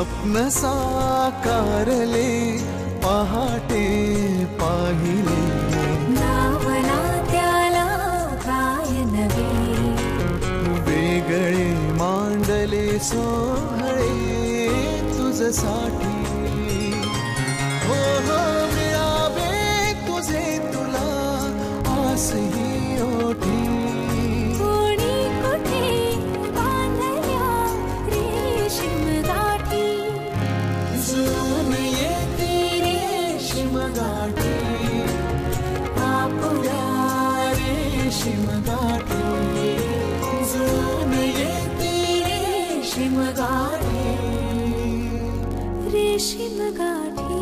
स्वप्न साकारले पहाटे पाहिले नावना त्याला काय नवे वेगळे मांडले सोहळे तुझसाठी हो हो मिळावे तुझे तुला आसही ओठी कोणी कुठे बांधल्या रेशीम गाठी जुळून येते रेशीम गाठी आपुल्या रेशीम गाठी जुळून येते रेशीम गाठी रेशीम गाठी।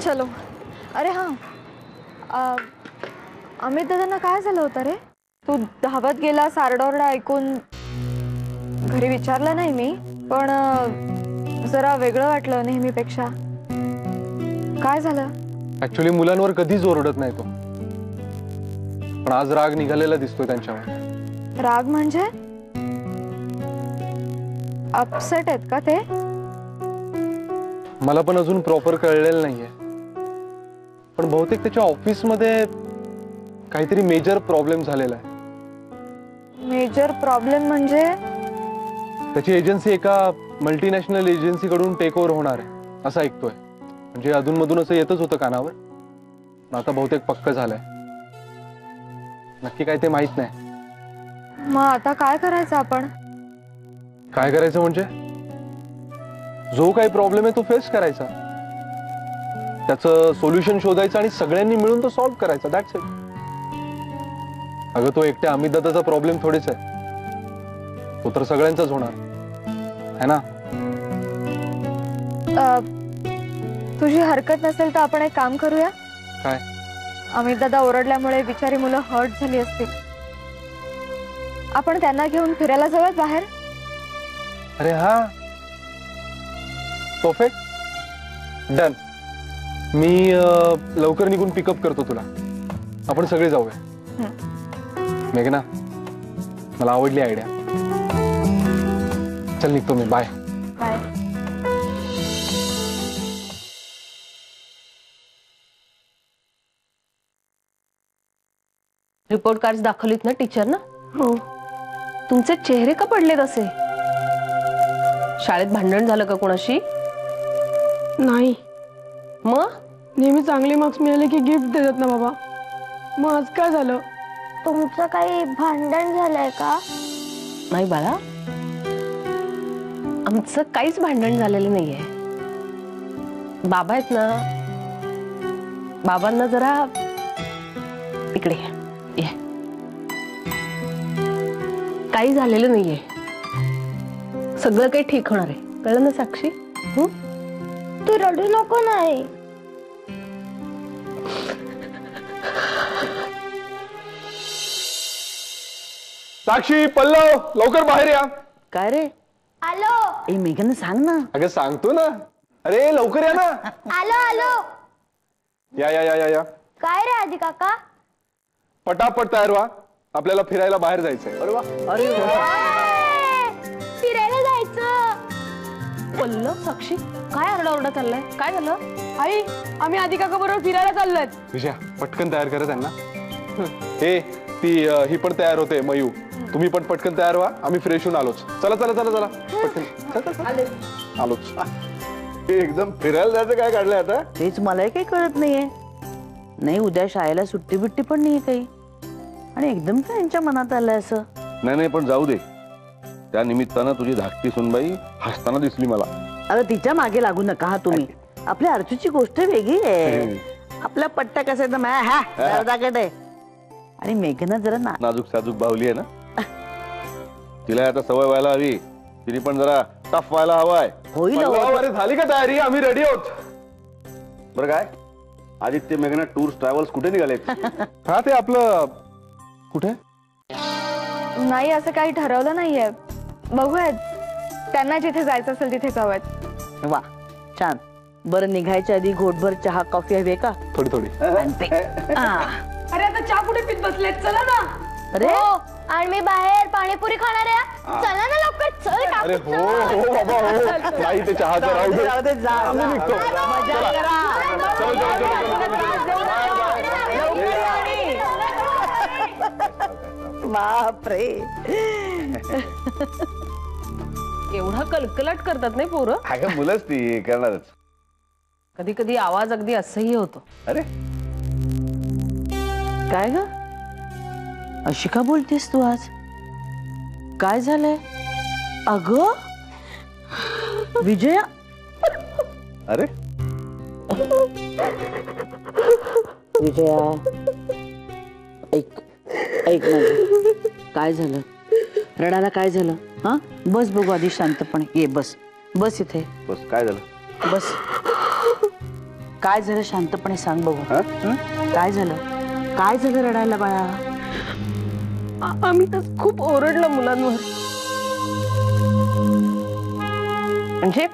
चलो अरे हाँ अमित दादांना काय झालं होतं रे? तू धावत गेला सारडाओरडा ऐकून घरी विचारलं नाही मी पण जरा वेगळं वाटलं नेहमीपेक्षा। काय झालं? ऍक्च्युली मुलांवर कधीच ओरडत नाही तो पण आज राग निघालेला दिसतोय त्यांच्यावर। राग म्हणजे अपसेट आहेत का ते? मला पण अजून प्रॉपर कळलेलं नाहीये पण बहुतेक त्याच्या ऑफिस मध्ये काहीतरी मेजर प्रॉब्लेम झालेला आहे। मेजर प्रॉब्लेम म्हणजे? त्याची एजन्सी एका मल्टीनॅशनल एजन्सी कडून टेक ओव्हर होणार आहे असं ऐकतोय। म्हणजे अधूनमधून असं येतच होतं कानावर पण आता बहुतेक पक्क झालंय। नक्की काय ते माहित नाही। मग आता काय करायचं आपण? काय करायचं म्हणजे जो काही प्रॉब्लेम आहे तो फेस करायचा त्याचं सोल्युशन शोधायचं आणि सगळ्यांनी मिळून तो सॉल्व्ह करायचा दॅट्स इट। अगं तो एकट्या अमित दादाचा प्रॉब्लेम थोडीच आहे तो तर सगळ्यांचाच होणार है ना। तुझी हरकत नसेल तर आपण एक काम करूया। काय? अमित दादा ओरडल्यामुळे बिचारी मुलं हर्ट झाली असतील आपण त्यांना घेऊन फिरायला जाऊयात बाहेर। अरे हा परफेक्ट डन। मी लवकर निघून पिकअप करतो तुला आपण सगळे जाऊया। मेघना मला आवडली आयडिया। चल निघतो मी बाय बाय। रिपोर्ट कार्ड दाखवलीत ना टीचर ना? हो। तुमचे चेहरे का पडलेत असे? शाळेत भांडण झालं का कोणाशी? नाही। मग नेहमी चांगले मार्क्स मिळाले की गिफ्ट देतात ना बाबा। मग आज काय झालं? तुमचं काही भांडण झालंय का? नाही बाळा आमचं काहीच भांडण झालेलं नाहीये। बाबा आहेत ना बाबांना जरा इकडे ये काही झालेलं नाहीये सगळं काही ठीक होणार आहे कळलं ना साक्षी? तू रडू नको नाही। साक्षी पल्लव लवकर बाहेर या। काय रे? आलो। ए मेघना सांग ना। अगं सांगतो ना अरे लवकर या ना। आलो आलो। या या या या या। काय रे आजी काका? पटापट तयार व्हा आपल्याला फिरायला बाहेर जायचंय। अरे वा अरे फिरायला जायचं। पल्लव साक्षी काय आरडाओरडा चाललाय? काय झालं? आई आम्ही आधी काका बरोबर फिरायला चाललोय। विजया पटकन तयार करा त्यांना। हे ती ही पण तयार होते मयू तुम्ही पण पटकन तयार व्हा आम्ही फ्रेश होऊन आलोच। चला चला चला चला पटकन आलोच। एकदम फिरायला जायचं काय काढलंय आता? तेच मलाही काही कळत नाहीये। नाही उद्या शाळेला सुट्टी बिट्टी पण नाहीये काही आणि एकदम काय यांच्या मनात आलंय असं? नाही नाही पण जाऊ दे त्या निमित्तानं तुझी धाकटी सुनबाई हसताना दिसली मला। अरे तिच्या मागे लागू नका हा तुम्ही। आपल्या अर्चूची गोष्ट वेगळी आहे। आपला पट्टा कसा एकदम आहे आणि मेघना जरा नाजूक साजूक बावली आहे ना तिला आता सवय व्हायला हवी तिने पण जरा टफ व्हायला हवाय। होईल अरे झाली का तयारी? आम्ही रेडी आहोत। बरं काय आदित्य मेघना टूर्स ट्रॅव्हल्स कुठे निघालेत? हा ते आपलं कुठे? नाही असं काही ठरवलं नाहीये बघूयात त्यांना जिथे जायचं असेल तिथे जाऊयात। वा छान। बरं निघायच्या आधी घोटभर चहा कॉफी हवी का? थोडी थोडी। अरे आता चहा कुठे पीत बसलेत चला ना। अरे आणि मी बाहेर पाणीपुरी खाणार आहे. चला ना लवकर, चल अरे हो हो बाबा हो, नाही ते चहाचं राहू दे. राहू दे, जा, आम्ही जा. निघतो. मजा चला. करा. चलो, बापरे, एवढा कलकलाट करतात नाही पोरं. अगं मुलंच ती करणारच. कधी कधी आवाज अगदी असह्य होतो. अरे काय ग अशी का बोलतेस तू आज? काय झालंय? अगं विजया, अरे विजया, ऐक ऐक माझं, काय झालं? रडायला काय झालं? हा, बस बघू आधी शांतपणे. ये बस, बस इथे बस. काय झालं? बस. काय झालं शांतपणे सांग बघू. हा? काय झालं? काय झालं रडायला बाळा? आम्ही तर खूप ओरडलं मुलांवर. म्हणजे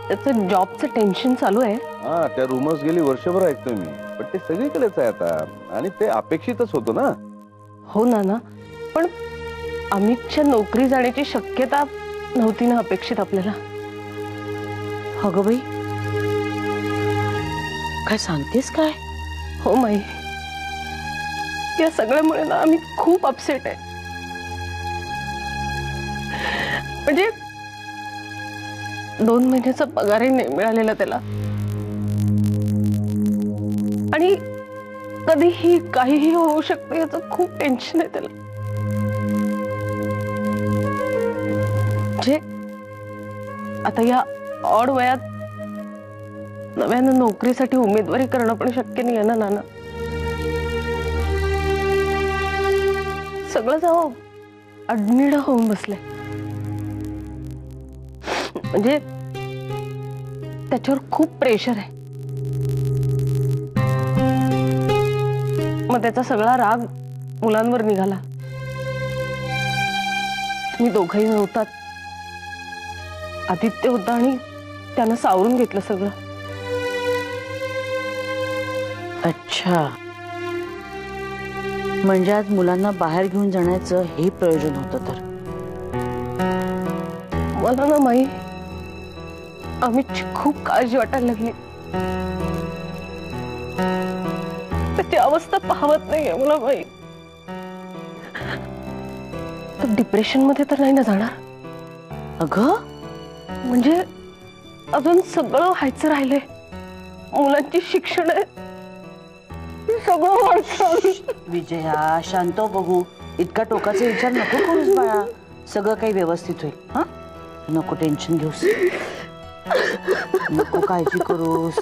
त्याचं जॉबचं टेन्शन चालू आहे. हा, त्या रूमर्स गेली वर्षभर ऐकतोय मी, पण ते सगळीकडेच आहे आता, आणि ते अपेक्षितच होतं ना. हो ना, पण अमितच्या नोकरी जाण्याची शक्यता नव्हती ना अपेक्षित आपल्याला. अगं बाई, काय सांगतेस काय? हो माई, या सगळ्यामुळे ना आम्ही खूप अपसेट आहे. म्हणजे 2 महिन्याचा पगारही नाही मिळालेला त्याला, आणि कधीही काहीही होऊ शकतं याचं खूप टेन्शन आहे त्याला. म्हणजे आता या ऑड वयात नव्यानं नोकरीसाठी उमेदवारी करणं पण शक्य नाही आहे ना नाना. सगळं जावं अडनिडं होऊन बसलंय. म्हणजे त्याच्यावर खूप प्रेशर आहे. मग त्याचा सगळा राग मुलांवर निघाला. तुम्ही दोघंही नव्हतात, आदित्य होता आणि त्यानं सावरून घेतलं सगळं. अच्छा, म्हणजे आज मुलांना बाहेर घेऊन जाण्याचं हे प्रयोजन होतं. तर मला ना माई अमितची खूप काळजी वाटायला लागली. त्याची अवस्था पाहवत नाहीये मला माई. तो डिप्रेशन मध्ये तर नाही ना जाणार? अगं म्हणजे अजून सगळं व्हायचं राहिलंय. मुलांची शिक्षण आहे, सगळं व्हायचं. विजया, शांत हो बघू. इतका टोकाचा विचार नको करूस बाळा. सगळं काही व्यवस्थित होईल. हा, नको टेन्शन घेऊस, नको काळजी करूस.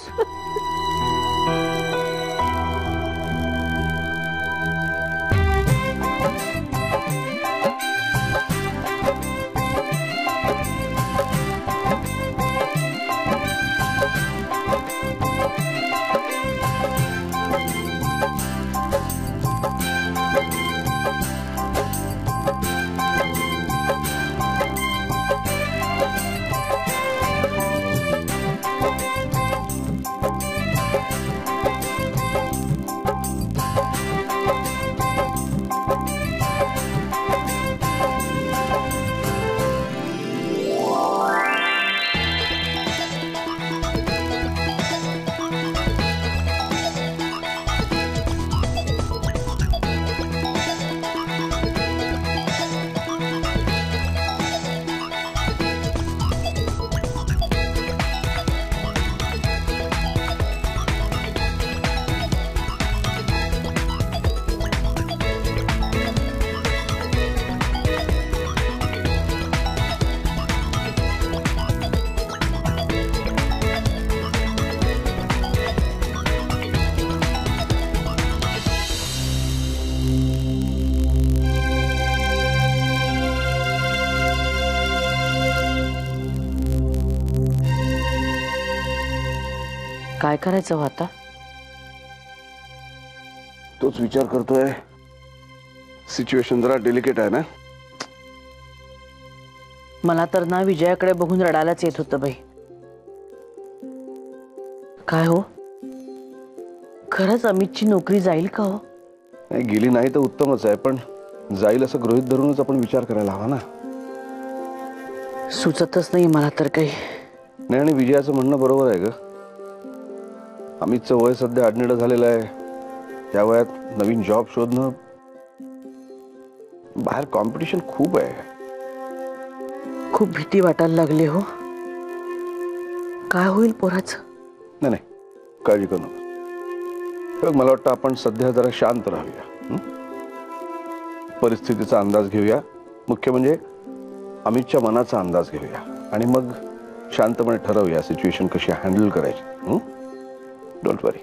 काय करायचं हो आता? तोच विचार करतोय. सिच्युएशन जरा डेलिकेट आहे ना. मला तर ना विजयाकडे बघून रडायलाच येत होतं बाई. काय हो, खरंच अमितची नोकरी जाईल का हो? नाही, गेली नाही तर उत्तमच आहे, पण जाईल असं गृहीत धरूनच आपण विचार करायला हवा ना. सुचतच नाही मला तर काही. नाही, आणि विजयाचं म्हणणं बरोबर आहे ग. अमितचं वय सध्या अडनिडं झालेलं आहे. त्या वयात नवीन जॉब शोधणं, बाहेर कॉम्पिटिशन खूप आहे. खूप भीती वाटायला लागली हो. काय होईल पोराचं? नाही नाही, काळजी करू नका. बघ, मला वाटतं आपण सध्या जरा शांत राहूया. परिस्थितीचा अंदाज घेऊया. मुख्य म्हणजे अमितच्या मनाचा अंदाज घेऊया आणि मग शांतपणे ठरवूया सिच्युएशन कशी हँडल करायची. डोंट वरी.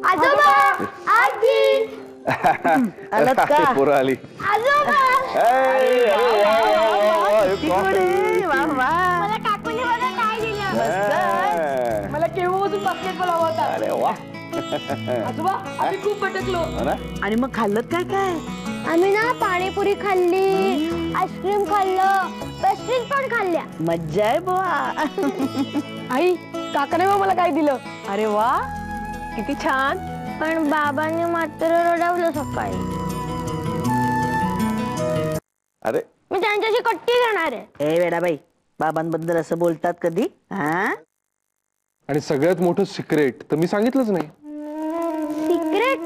आजोबा, आजी, आलात का? पोरं आली. आजोबा. मला काकूने मला काय दिलं? मला केव्हापासून बास्केटबॉल हवा होता. अरे वा. आजोबा आम्ही खूप भटकलो. आणि मग खाल्लं काय काय? आम्ही ना पाणीपुरी खाल्ली, आईस्क्रीम खाल्लं, पेस्ट्रीज पण खाल्ल्या. मज्जा आहे बुवा. आई काकाने मग मला काय दिलं? अरे वा, किती छान. पण बाबांनी मात्र रडवलं सकाळी. अरे मी त्यांच्याशी कट्टी घेणार आहे. ए वेडाबाई, बाबांबद्दल असं बोलतात कधी? हा, आणि सगळ्यात मोठं सिक्रेट तर मी सांगितलंच नाही. सिक्रेट?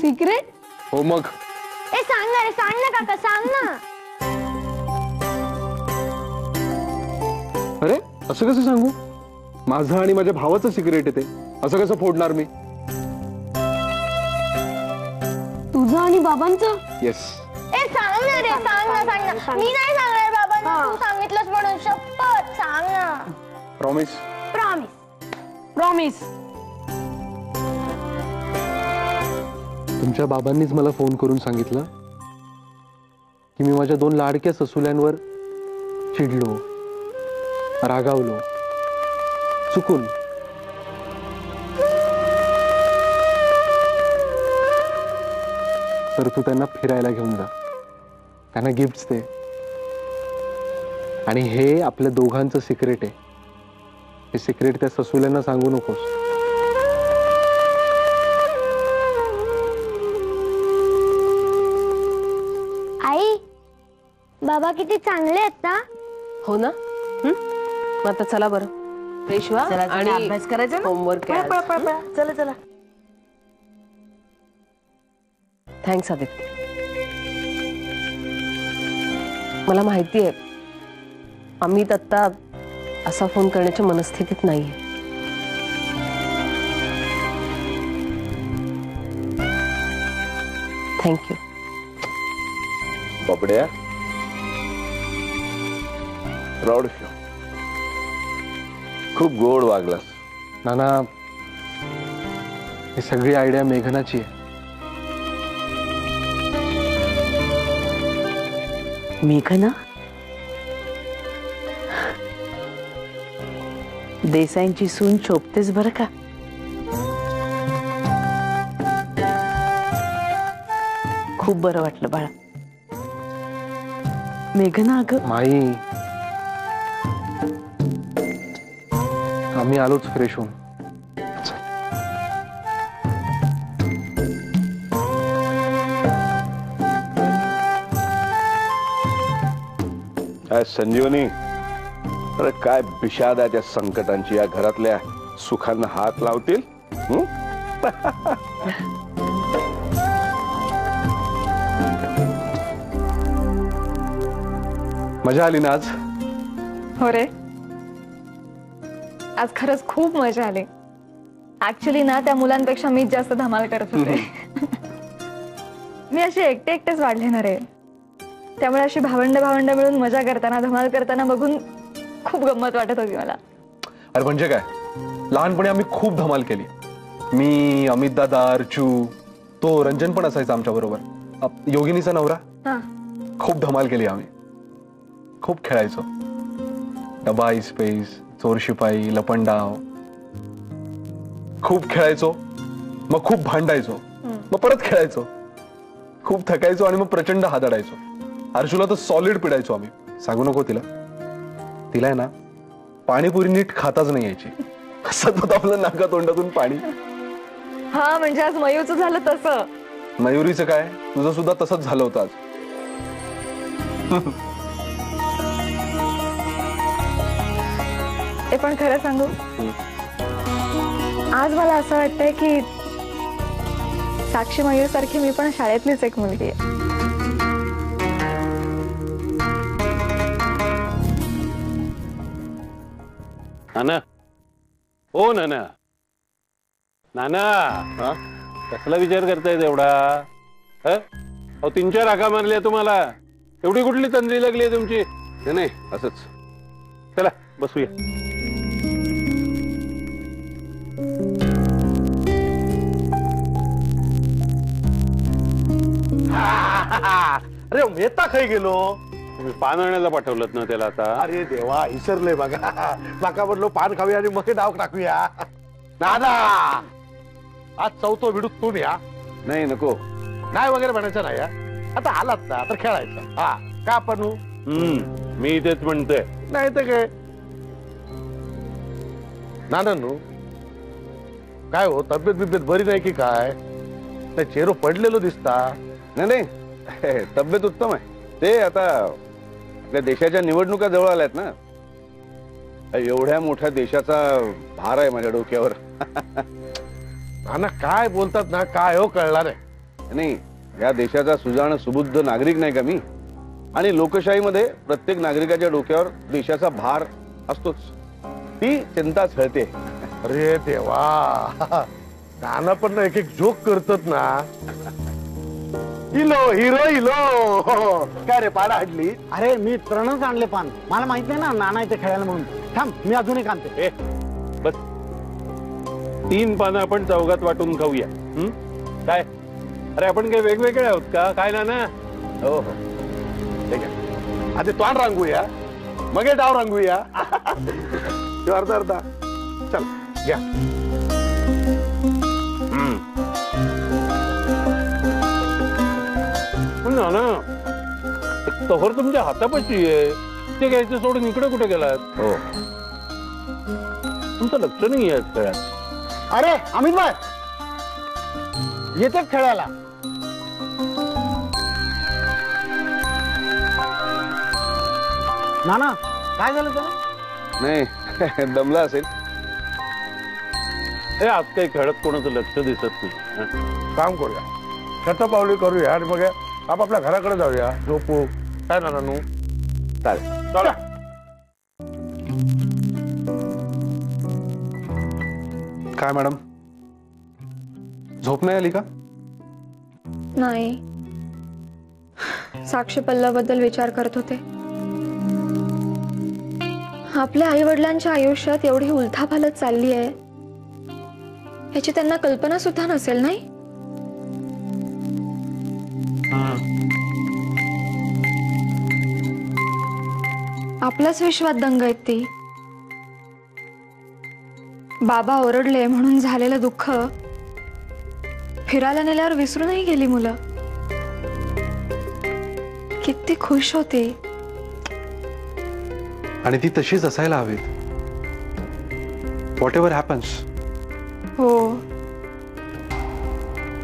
सिक्रेट? हो मग. ए सांग ना रे, सांग ना काका, सांग ना. अरे असं कसं सांगू? माझं आणि माझ्या भावाचं सिक्रेट आहे ते. असं कसं फोडणार मी? तुझं आणि बाबांचं? येस. ए सांग ना रे, सांग ना, सांग ना. मी नाही सांगणार बाबांना, तू सांगितलंस म्हणून. शपथ, सांग ना. प्रॉमिस. प्रॉमिस. प्रॉमिस. तुमच्या बाबांनीच मला फोन करून सांगितलं की मी माझ्या 2 लाडक्या ससुल्यांवर चिडलो, रागावलो, चुकून. तर तू त्यांना फिरायला घेऊन जा, त्यांना गिफ्ट्स दे, आणि हे आपल्या दोघांचं सिक्रेट आहे. हे सिक्रेट त्या ससुल्यांना सांगू नकोस. आई, बाबा किती चांगले आहेत ना. हो ना. मग आता चला बरं, फ्रेश व्हा चला, आणि अभ्यास करायचा ना. होमवर्क पळा, पळा, पळा, पळा. चला चला. थँक्स आदित्य. मला माहिती आहे अमित आता असा फोन करण्याच्या मनस्थितीत नाहीये. थँक्यू. बापड्या, प्राऊड ऑफ यू. खूप गोड वागलास. नाना, ही सगळी आयडिया मेघनाची आहे. मेघना? देसाईंची सून शोभतेस बरं का. खूप बरं वाटलं बाळा. मेघना अगं, माई, आम्ही आलोच फ्रेश होऊन. काय संजीवनी, अरे काय विषाद आहे त्या संकटांची. या घरातल्या सुखांना हात लावतील. मजा आली ना आज? हो रे, आज खरंच खूप मजा आली. ऍक्च्युली ना त्या मुलांपेक्षा मीच जास्त धमाल करत होते. मी अशी एकटेच वाढले ना रे, त्यामुळे अशी भावंड मिळून मजा करताना, धमाल करताना बघून खूप गंमत वाटत होती मला. अरे म्हणजे काय, लहानपणी आम्ही खूप धमाल केली. मी, अमित दादा, अर्चू, तो रंजन पण असायचा आमच्या बरोबर, योगिनीचा नवरा. खूप धमाल केली आम्ही. खूप खेळायचो. डबा इस्पेस, चोर शिपाई, लपंडाव. खूप खेळायचो, मग खूप भांडायचो, मग परत खेळायचो. खूप थकायचो आणि मग प्रचंड हादडायचो. अर्जुला तर सॉलिड पिडायचो आम्ही. सांगू नको तिला, तिला आहे ना पाणीपुरी नीट खाताच नाही यायची. सतत आपलं नाका तोंडातून पाणी. हा म्हणजे आज मयूचं झालं तसं. मयुरीचं काय, तुझं सुद्धा तसंच झालं होतं आज. ते पण खरं सांगू, आज मला असं वाटतंय की साक्षी मयूर सारखी मी पण शाळेतलीच एक मुलगी आहे. नाना, ओ नाना, नाना, कसला विचार करताय एवढा? 3-4 हाका मारल्या तुम्हाला, एवढी कुठली तंद्री लागली आहे तुमची? नाही असंच. चला बसूया. अरे मेहता खाई गेलो. तुम्ही पान आणायला पाठवलं ना त्याला आता? अरे देवा, विसरले बघा. माका म्हटलो पान खाऊया आणि मग डाव टाकूया. दादा, आज 4थं विडूत तू या. नाही नको, नाही वगैरे म्हणायचं नाही. आता आलात ना तर खेळायचं. हा का पण मी तेच म्हणतोय. नाही तर काय नानू, काय हो, तब्येत बिब्येत बरी नाही की काय? चेहरो पडलेलो दिसता. नाही तब्येत उत्तम आहे. ते आता आपल्या देशाच्या निवडणुका जवळ आल्यात ना, एवढ्या मोठ्या देशाचा भार आहे माझ्या डोक्यावर. नाना काय बोलतात ना, काय हो कळणार आहे नाही. या देशाचा सुजाण सुबुद्ध नागरिक नाही का मी? आणि लोकशाहीमध्ये प्रत्येक नागरिकाच्या डोक्यावर देशाचा भार असतोच. ती चिंता छळते. अरे देवा, नाना पण एक एक जोक करतात ना. हिलो हिरो हिलो. काय रे पाडा हडली? अरे मी तृणच आणले पान. मला माहित नाही ना नाना इथे खेळायला म्हणून. थांब, मी अजून एक आणते. बस 3 पानं आपण चौघात वाटून खाऊया. काय? अरे आपण काय वेगवेगळे आहोत का काय नाना? हो हो, ठीक आहे. आधी तोंड रांगूया, मग हे डाव रांगूया. अर्धा अर्धा. चल घ्या. नाना, तोहर तुमच्या हातापाशी आहे, ते घ्यायचं सोडून इकडे कुठे गेलात? हो, तुमचं लक्ष नाही आहे खेळात. अरे अमित भाई येतात खेळायला. नाना काय झालं त्याला? नाही दमला असेल. हे आज काही खेळत कोणाचं लक्ष दिसत नाही. काम करूया, शतपावली करूया आणि मग आपापल्या घराकडे जाऊया, झोपू. काय नानू? चालेल. चला. काय मॅडम, झोप नाही आली का? नाही, साक्षी पल्लवबद्दल विचार करत होते. आपल्या आई वडिलांच्या आयुष्यात एवढी उलथापालथ चालली आहे याची त्यांना कल्पना सुद्धा नसेल, नाही? आपल्याच विश्वात दंग आहेत ती. बाबा ओरडले म्हणून झालेलं दुःख फिरायला नेल्यावर विसरूनही गेली मुलं. किती खुश होती. आणि ती तशीच असायला हवीत. What ever happens. हो,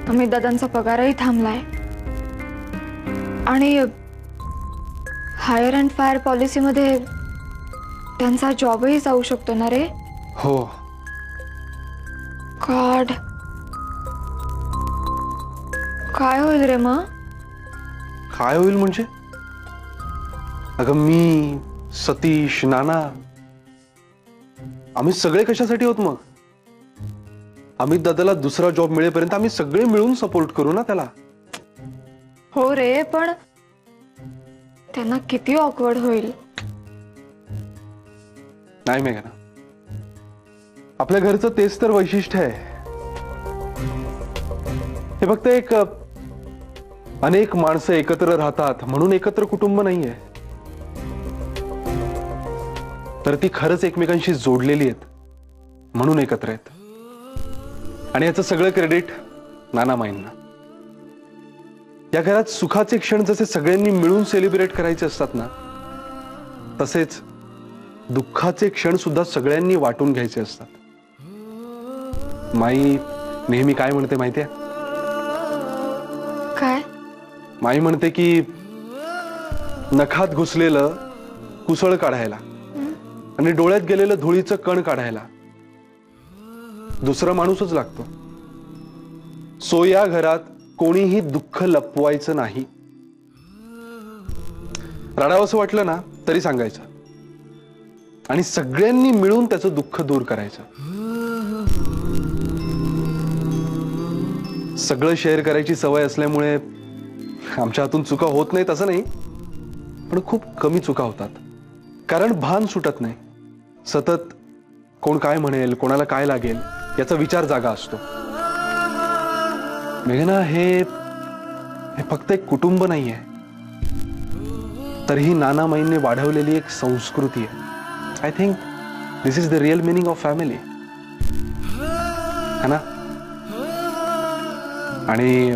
अमित दादांचा पगारही थांबलाय आणि हायर अँड फायर पॉलिसीमध्ये त्यांचा जॉबही जाऊ शकतो ना रे? हो. गॉड, काय होईल रे मग? काय होईल म्हणजे? अगं मी, सतीश, नाना, आम्ही सगळे कशासाठी होत मग? अमित दादाला दुसरा जॉब मिळेपर्यंत आम्ही सगळे मिळून सपोर्ट करू ना त्याला. हो रे, पण त्यांना किती ऑकवर्ड होईल. नाही मेघना, आपल्या घरचं तेच तर वैशिष्ट्य आहे. हे फक्त एक अनेक माणसं एकत्र राहतात म्हणून एकत्र कुटुंब नाहीये, तर ती खरंच एकमेकांशी जोडलेली आहेत म्हणून एकत्र आहेत. आणि याचं सगळं क्रेडिट नानामाईंना. या घरात सुखाचे क्षण जसे सगळ्यांनी मिळून सेलिब्रेट करायचे असतात ना, तसेच दुःखाचे क्षण सुद्धा सगळ्यांनी वाटून घ्यायचे असतात. माई नेहमी काय म्हणते माहितीये? माई म्हणते की नखात घुसलेलं कुसळ काढायला आणि डोळ्यात गेलेलं धुळीचं कण काढायला दुसरा माणूसच लागतो. सो या घरात कोणीही दुःख लपवायचं नाही. रडावंसं वाटलं ना तरी सांगायचं आणि सगळ्यांनी मिळून त्याचं दुःख दूर करायचं. सगळं शेअर करायची सवय असल्यामुळे आमच्या हातून चुका होत नाही तसं नाही, पण खूप कमी चुका होतात. कारण भान सुटत नाही. सतत कोण काय म्हणेल, कोणाला काय लागेल याचा विचार जागा असतो. मेघना, हे फक्त एक कुटुंब नाहीये, तर ही नानामाईंनी वाढवलेली एक संस्कृती आहे. I think this is the real meaning of family, है ना? आणि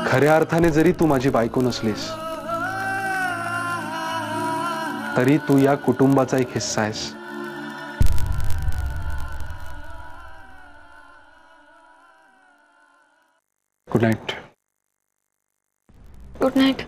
खऱ्या अर्थाने जरी तू माझी बायको नसलीस तरी तू या कुटुंबाचा एक हिस्सा आहेस. Good night. Good night.